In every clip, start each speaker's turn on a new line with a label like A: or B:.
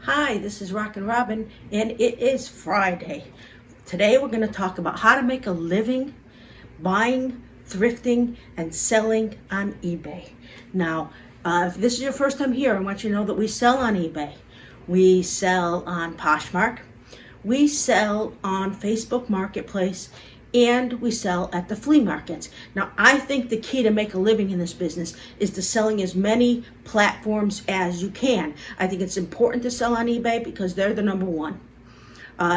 A: Hi, this is RockinRobin, and it is Friday. Today we're going to talk about how to make a living buying, thrifting, and selling on eBay. Now, if this is your first time here, I want you to know that we sell on eBay. We sell on Poshmark. We sell on Facebook Marketplace, and we sell at the flea markets. Now, I think the key to make a living in this business is to selling as many platforms as you can. I think it's important to sell on eBay because they're the number one.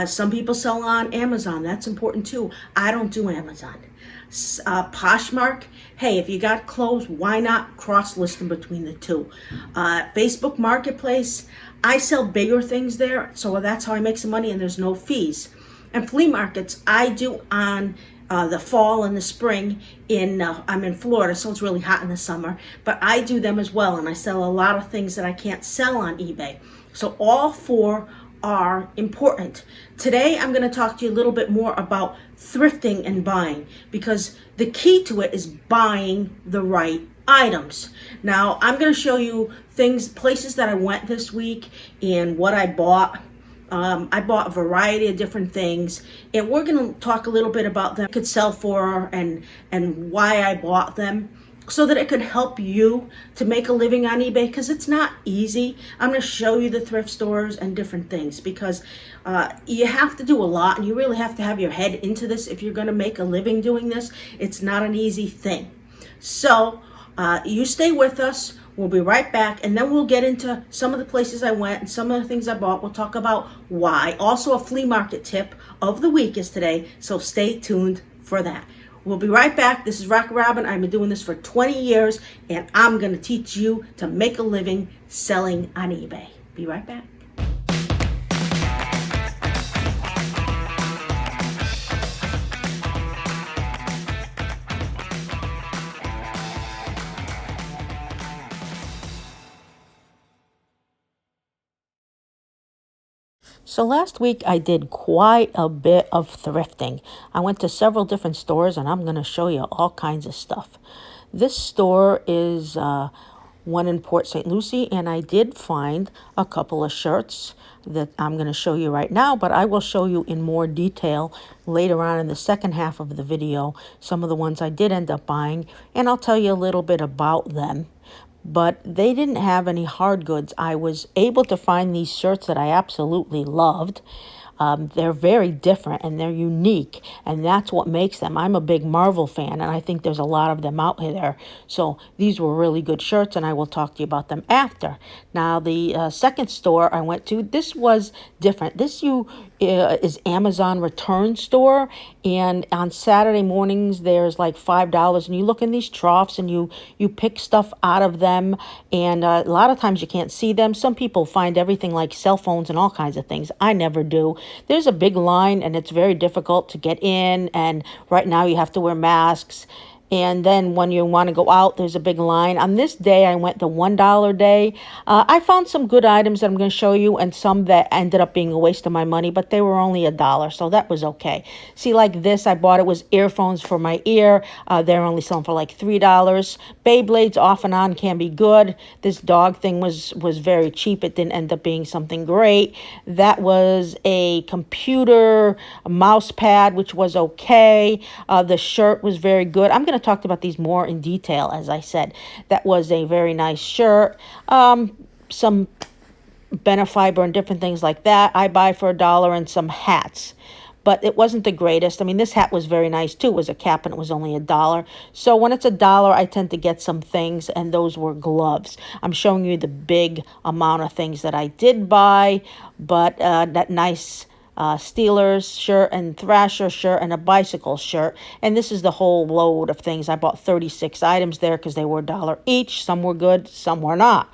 A: Some people sell on Amazon. That's important too. I don't do Amazon. Poshmark, hey, if you got clothes, why not cross-list them between the two? Facebook Marketplace, I sell bigger things there, so that's how I make some money, and there's no fees. And flea markets, I do on the fall and the spring. I'm in Florida, so it's really hot in the summer, but I do them as well, and I sell a lot of things that I can't sell on eBay. So all four are important. Today, I'm going to talk to you a little bit more about thrifting and buying, because the key to it is buying the right items. Now, I'm going to show you places that I went this week and what I bought. I bought a variety of different things, and we're going to talk a little bit about them, could sell for, and why I bought them, so that it could help you to make a living on eBay, because it's not easy. I'm going to show you the thrift stores and different things, because you have to do a lot, and you really have to have your head into this if you're going to make a living doing this. It's not an easy thing. So you stay with us. We'll be right back, and then we'll get into some of the places I went and some of the things I bought. We'll talk about why. Also, a flea market tip of the week is today, so stay tuned for that. We'll be right back. This is RockinRobin. I've been doing this for 20 years, and I'm going to teach you to make a living selling on eBay. Be right back. So last week I did quite a bit of thrifting. I went to several different stores, and I'm going to show you all kinds of stuff. This store is one in Port St. Lucie, and I did find a couple of shirts that I'm going to show you right now, but I will show you in more detail later on in the second half of the video some of the ones I did end up buying, and I'll tell you a little bit about them. But they didn't have any hard goods. I was able to find these shirts that I absolutely loved. They're very different and they're unique, and that's what makes them. I'm a big Marvel fan, and I think there's a lot of them out there. So these were really good shirts, and I will talk to you about them after. Now, the second store I went to, this was different. This is Amazon return store, and on Saturday mornings there's like $5, and you look in these troughs and you pick stuff out of them, and a lot of times you can't see them. Some people find everything like cell phones and all kinds of things. I never do. There's a big line, and it's very difficult to get in, and right now you have to wear masks. And then when you want to go out, there's a big line. On this day, I went the $1 day. I found some good items that I'm going to show you, and some that ended up being a waste of my money, but they were only $1, so that was okay. See, like this, I bought, it was earphones for my ear. They're only selling for like $3. Beyblades off and on can be good. This dog thing was very cheap. It didn't end up being something great. That was a computer, a mouse pad, which was okay. The shirt was very good. I'm going to talk about these more in detail, as I said. That was a very nice shirt. Some Benefiber and different things like that I buy for $1, and some hats. But it wasn't the greatest. I mean, this hat was very nice too. It was a cap, and it was only $1. So when it's $1, I tend to get some things, and those were gloves. I'm showing you the big amount of things that I did buy, but that nice Steelers shirt and Thrasher shirt and a bicycle shirt. And this is the whole load of things. I bought 36 items there because they were $1 each. Some were good, some were not.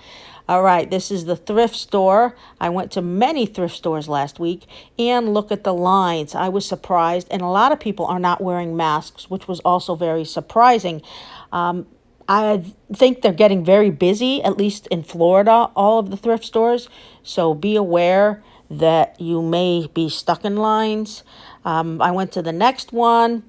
A: All right, this is the thrift store. I went to many thrift stores last week, and look at the lines. I was surprised, and a lot of people are not wearing masks, which was also very surprising. I think they're getting very busy, at least in Florida, all of the thrift stores. So be aware that you may be stuck in lines. I went to the next one.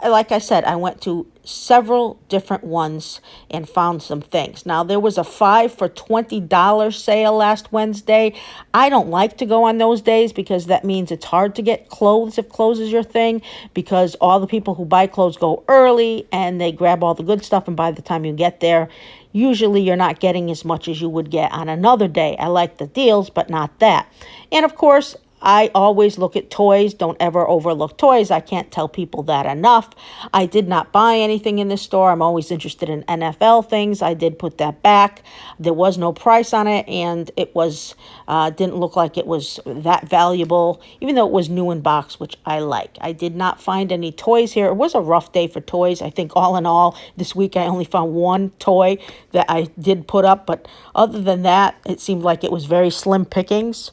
A: like I said, I went to several different ones and found some things. Now, there was a 5 for $20 sale last Wednesday. I don't like to go on those days because that means it's hard to get clothes if clothes is your thing, because all the people who buy clothes go early and they grab all the good stuff, and by the time you get there, usually you're not getting as much as you would get on another day. I like the deals, but not that. And of course, I always look at toys. Don't ever overlook toys. I can't tell people that enough. I did not buy anything in this store. I'm always interested in NFL things. I did put that back. There was no price on it, and it was didn't look like it was that valuable, even though it was new in box, which I like. I did not find any toys here. It was a rough day for toys. I think all in all, this week I only found one toy that I did put up, but other than that, it seemed like it was very slim pickings.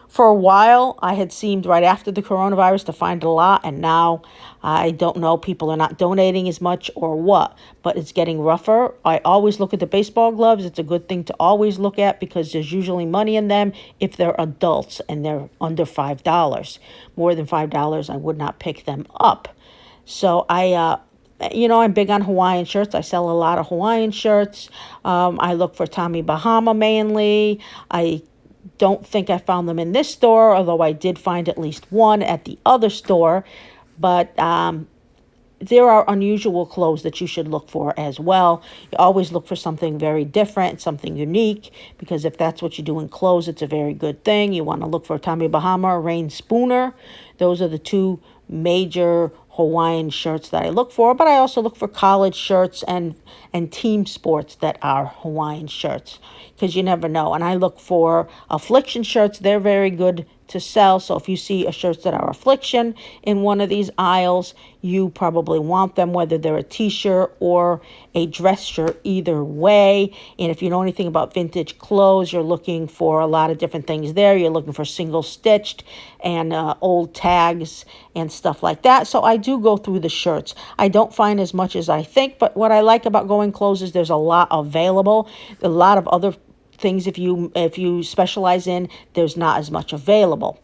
A: For a while, I had seemed right after the coronavirus to find a lot, and now I don't know, people are not donating as much or what, but it's getting rougher. I always look at the baseball gloves. It's a good thing to always look at because there's usually money in them if they're adults and they're under $5. More than $5, I would not pick them up. So I'm big on Hawaiian shirts. I sell a lot of Hawaiian shirts. I look for Tommy Bahama mainly. I don't think I found them in this store, although I did find at least one at the other store. But there are unusual clothes that you should look for as well. You always look for something very different, something unique, because if that's what you do in clothes, it's a very good thing. You want to look for Tommy Bahama, Rain Spooner. Those are the two major Hawaiian shirts that I look for, but I also look for college shirts and team sports that are Hawaiian shirts, because you never know. And I look for affliction shirts. They're very good to sell. So if you see a shirts that are affliction in one of these aisles, you probably want them, whether they're a t-shirt or a dress shirt, either way. And if you know anything about vintage clothes, you're looking for a lot of different things there. You're looking for single stitched and old tags and stuff like that. So I do go through the shirts. I don't find as much as I think, but what I like about going clothes is there's a lot available. A lot of other things, if you specialize in, there's not as much available,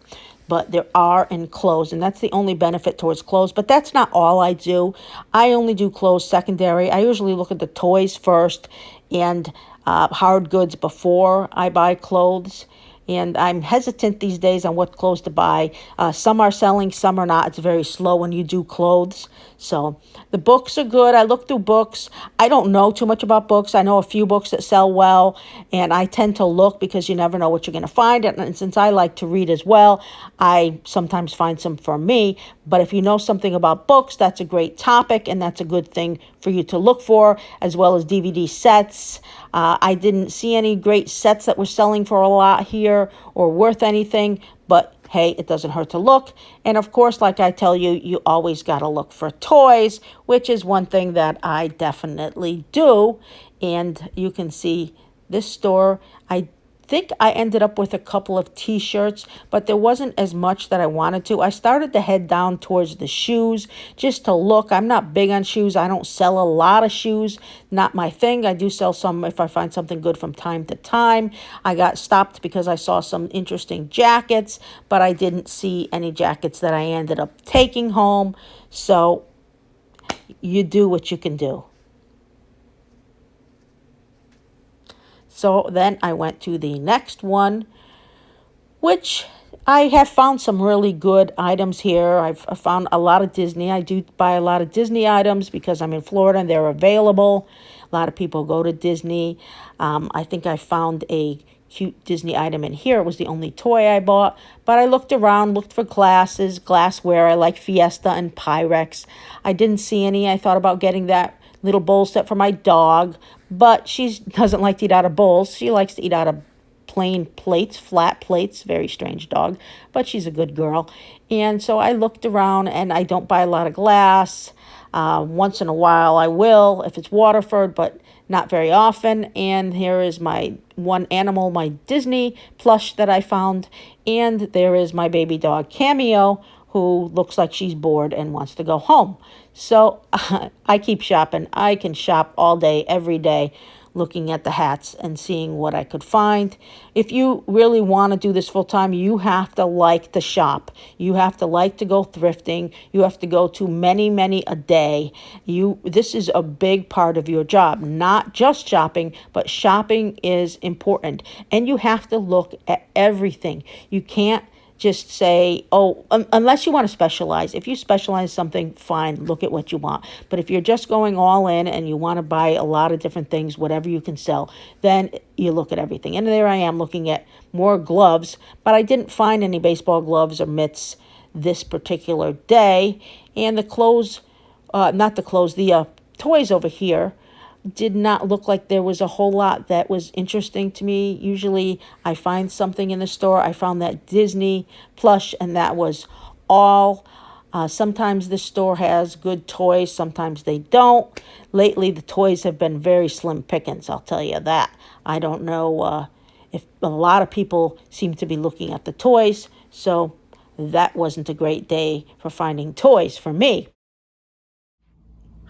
A: but there are in clothes, and that's the only benefit towards clothes. But that's not all I do. I only do clothes secondary. I usually look at the toys first and hard goods before I buy clothes. And I'm hesitant these days on what clothes to buy. Some are selling, some are not. It's very slow when you do clothes. So the books are good. I look through books. I don't know too much about books. I know a few books that sell well, and I tend to look because you never know what you're going to find. And since I like to read as well, I sometimes find some for me. But if you know something about books, that's a great topic, and that's a good thing for you to look for, as well as DVD sets. I didn't see any great sets that were selling for a lot here or worth anything, but hey, it doesn't hurt to look. And of course, like I tell you, you always got to look for toys, which is one thing that I definitely do. And you can see this store, I think I ended up with a couple of t-shirts, but there wasn't as much that I wanted to. I started to head down towards the shoes just to look. I'm not big on shoes. I don't sell a lot of shoes. Not my thing. I do sell some if I find something good from time to time. I got stopped because I saw some interesting jackets, but I didn't see any jackets that I ended up taking home. So you do what you can do. So then I went to the next one, which I have found some really good items here. I found a lot of Disney. I do buy a lot of Disney items because I'm in Florida and they're available. A lot of people go to Disney. I think I found a cute Disney item in here. It was the only toy I bought. But I looked around, looked for glassware. I like Fiesta and Pyrex. I didn't see any. I thought about getting that little bowl set for my dog, but she doesn't like to eat out of bowls. She likes to eat out of plain plates, flat plates. Very strange dog, but she's a good girl. And so I looked around, and I don't buy a lot of glass. Once in a while I will if it's Waterford, but not very often. And here is my one animal, my Disney plush that I found. And there is my baby dog Cameo, who looks like she's bored and wants to go home. So I keep shopping. I can shop all day, every day, looking at the hats and seeing what I could find. If you really want to do this full time, you have to like to shop. You have to like to go thrifting. You have to go to many a day. This is a big part of your job, not just shopping, but shopping is important. And you have to look at everything. You can't just say, oh, unless you want to specialize. If you specialize something, fine, look at what you want. But if you're just going all in and you want to buy a lot of different things, whatever you can sell, then you look at everything. And there I am looking at more gloves, but I didn't find any baseball gloves or mitts this particular day. And the toys over here did not look like there was a whole lot that was interesting to me. Usually I find something in the store. I found that Disney plush, and that was all. Sometimes the store has good toys, sometimes they don't. Lately the toys have been very slim pickings, I'll tell you that. I don't know if a lot of people seem to be looking at the toys, so that wasn't a great day for finding toys for me.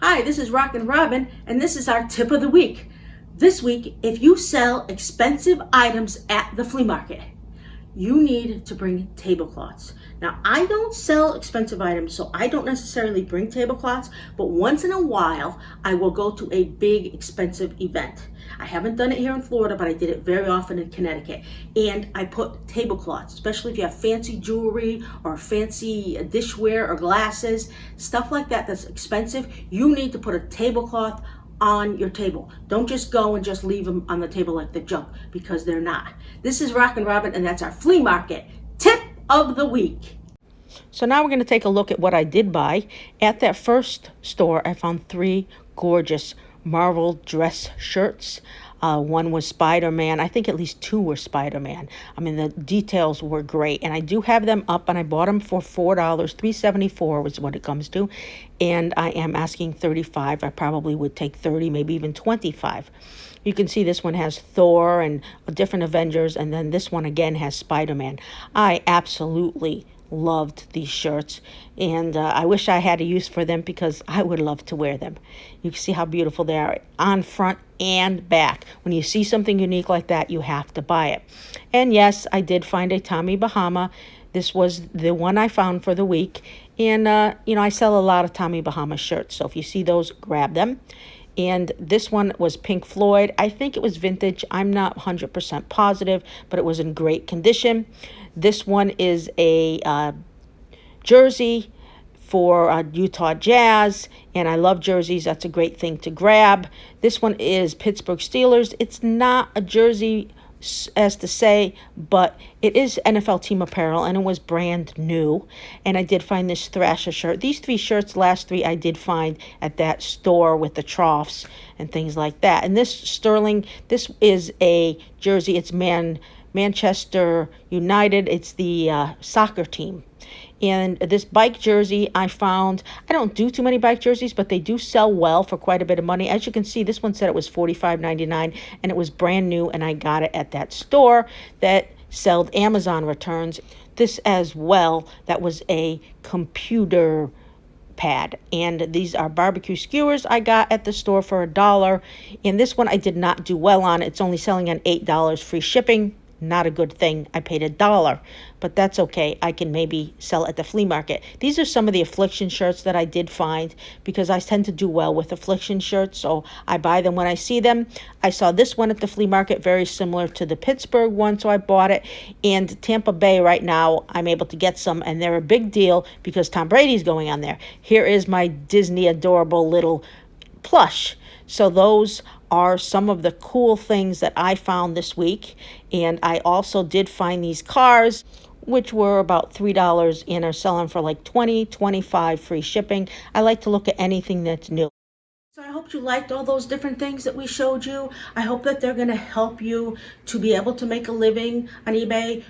A: Hi, this is RockinRobin, and this is our tip of the week. This week, if you sell expensive items at the flea market, you need to bring tablecloths. Now, I don't sell expensive items, so I don't necessarily bring tablecloths, but once in a while, I will go to a big expensive event. I haven't done it here in Florida, but I did it very often in Connecticut. And I put tablecloths, especially if you have fancy jewelry or fancy dishware or glasses, stuff like that that's expensive. You need to put a tablecloth on your table. Don't just go and just leave them on the table like the junk, because they're not. This is RockinRobin, and that's our flea market tip of the week. So now we're going to take a look at what I did buy. At that first store, I found 3 gorgeous Marvel dress shirts. One was Spider-Man. I think at least 2 were Spider-Man. I mean, the details were great. And I do have them up, and I bought them for $4. $3.74 was what it comes to. And I am asking $35. I probably would take 30, maybe even 25. You can see this one has Thor and different Avengers, and then this one again has Spider-Man. I absolutely loved these shirts, and I wish I had a use for them because I would love to wear them. You can see how beautiful they are on front and back. When you see something unique like that, you have to buy it. And yes, I did find a Tommy Bahama. This was the one I found for the week, and I sell a lot of Tommy Bahama shirts, so if you see those, grab them. And this one was Pink Floyd. I think it was vintage. I'm not 100% positive, but it was in great condition. This one is a jersey for Utah Jazz, and I love jerseys. That's a great thing to grab. This one is Pittsburgh Steelers. It's not a jersey as to say, but it is NFL team apparel, and it was brand new. And I did find this Thrasher shirt. These 3 shirts, last 3, I did find at that store with the troughs and things like that. And this Sterling, this is a jersey. It's Manchester United. It's the soccer team. And this bike jersey I found, I don't do too many bike jerseys, but they do sell well for quite a bit of money. As you can see, this one said it was $45.99, and it was brand new, and I got it at that store that sold Amazon returns. This as well, that was a computer pad, and these are barbecue skewers I got at the store for $1. And this one I did not do well on. It's only selling on $8 free shipping. Not a good thing. I paid $1, but that's okay. I can maybe sell at the flea market. These are some of the Affliction shirts that I did find, because I tend to do well with Affliction shirts, so I buy them when I see them. I saw this one at the flea market, very similar to the Pittsburgh one, so I bought it. And Tampa Bay right now, I'm able to get some, and they're a big deal because Tom Brady's going on there. Here is my Disney adorable little plush. So those are some of the cool things that I found this week. And I also did find these cars, which were about $3 and are selling for like $20, $25 free shipping. I like to look at anything that's new. So I hope you liked all those different things that we showed you. I hope that they're going to help you to be able to make a living on eBay.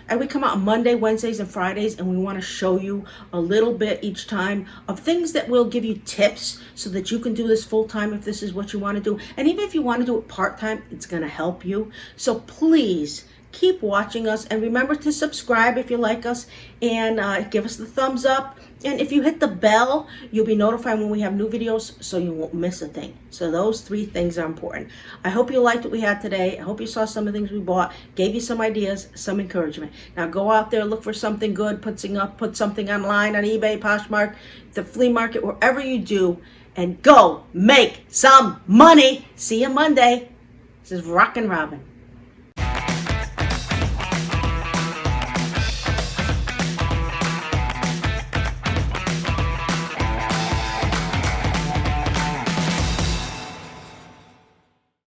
A: And we come out on Monday, Wednesdays, and Fridays, and we want to show you a little bit each time of things that will give you tips so that you can do this full-time if this is what you want to do. And even if you want to do it part-time, it's going to help you. So please Keep watching us, and remember to subscribe if you like us, and give us the thumbs up. And if you hit the bell, you'll be notified when we have new videos, so you won't miss a thing. So those 3 things are important. I hope you liked what we had today. I hope you saw some of the things we bought, gave you some ideas, some encouragement. Now go out there, look for something good, put something online on eBay, Poshmark, the flea market, wherever you do, and go make some money. See you Monday. This is Rockin' Robin.